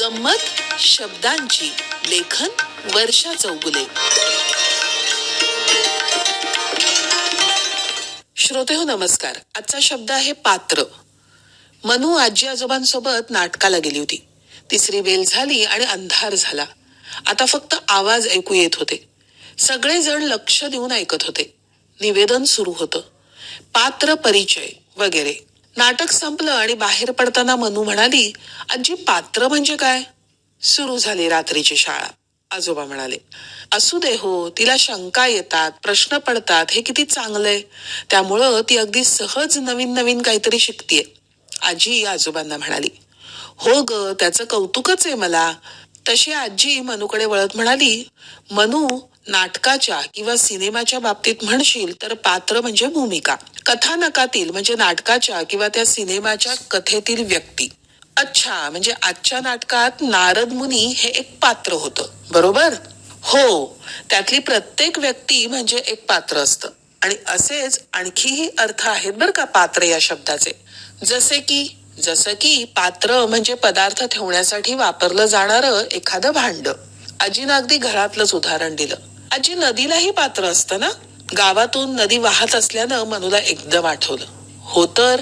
गंमत शब्दांची. लेखन वर्षा चौगुले. श्रोतेहो नमस्कार. आजचा शब्द आहे पात्र. मनू आजी आजोबांसोबत नाटकाला गेली होती. तिसरी बेल झाली आणि अंधार झाला. आता फक्त आवाज ऐकू येत होते. सगळेजण लक्ष देऊन ऐकत होते. निवेदन सुरू होतं. पात्र परिचय वगैरे. नाटक संपलं आणि बाहेर पडताना मनू म्हणाली, आजी पात्र म्हणजे काय? सुरू झाली रात्रीची शाळा. आजोबा म्हणाले, असू दे हो, तिला शंका येतात, प्रश्न पडतात, हे किती चांगलंय. त्यामुळं ती अगदी सहज नवीन नवीन काहीतरी शिकतीये. आजी आजोबांना म्हणाली, हो ग, त्याचं कौतुकच आहे मला. तशी आजी मनूकडे वळत म्हणाली, मनू, नाटकाच्या किंवा सिनेमाच्या बाबतीत म्हणशील तर पात्र म्हणजे भूमिका. कथानकातील म्हणजे नाटकाच्या किंवा त्या सिनेमाच्या कथेतील व्यक्ती. अच्छा, म्हणजे आजच्या नाटकात नारद मुनी हे एक पात्र होतं, बरोबर? हो, त्यातली प्रत्येक व्यक्ती म्हणजे एक पात्र असतं. आणि असेच आणखीही अर्थ आहेत बर का पात्र या शब्दाचे. जसं की पात्र म्हणजे पदार्थ ठेवण्यासाठी वापरलं जाणारं एखादं भांड. आजीनं अगदी घरातलंच उदाहरण दिलं. आजी, नदीलाही पात्र असतं ना? गावातून नदी वाहत असल्यानं मनूला एकदम आठवलं. हो तर,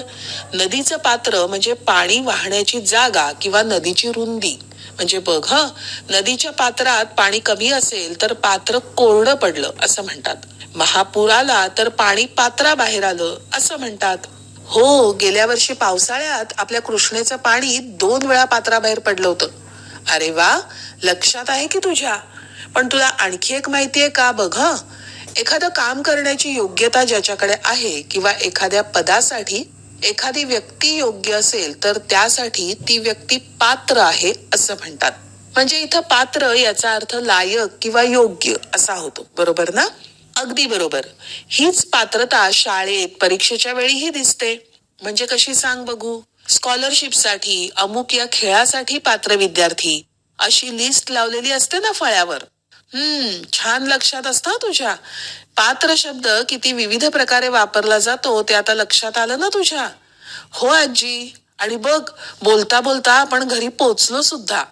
नदीचं पात्र म्हणजे पाणी वाहण्याची जागा किंवा नदीची रुंदी. म्हणजे बघ हं, नदीच्या पात्रात पाणी कमी असेल तर पात्र कोरडं पडलं असं म्हणतात. महापूर आला तर पाणी पात्राबाहेर आलं असं म्हणतात. हो, गेल्या वर्षी पावसाळ्यात आपल्या कृष्णेचं पाणी 2 वेळा पात्राबाहेर पडलं होतं. अरे वा, लक्षात आहे की तुझ्या. पण तुला आणखी एक माहितीये का बघ हं. एखादं काम करण्याची योग्यता ज्याच्याकडे आहे किंवा एखाद्या पदासाठी एखादी व्यक्ती योग्य असेल तर त्यासाठी ती व्यक्ती पात्र आहे असं म्हणतात. म्हणजे इथं पात्र याचा अर्थ लायक किंवा योग्य असा होतो, बरोबर ना? अगदी बरोबर. हीच पात्रता शाळेत परीक्षेच्या वेळीही दिसते. म्हणजे कशी सांग बघू? स्कॉलरशिपसाठी, अमुक या खेळासाठी पात्र विद्यार्थी अशी लिस्ट लावलेली असते ना फळ्यावर. छान लक्षात असतं हं तुझ्या. पात्र शब्द किती विविध प्रकारे वापरला जातो ते आता लक्षात आलं ना तुझ्या? हो आजी. आणि बघ, बोलता बोलता आपण घरी पोचलो सुद्धा.